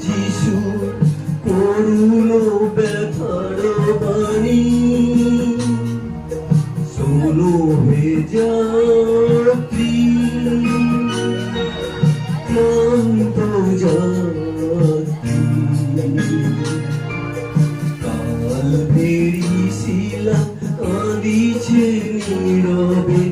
যিশু করুণ ব্যথার বাণী শোনো হে যাত্রী ক্লান্ত যাত্রী কাল ভেরি শিলা কাঁদিছে নীরবে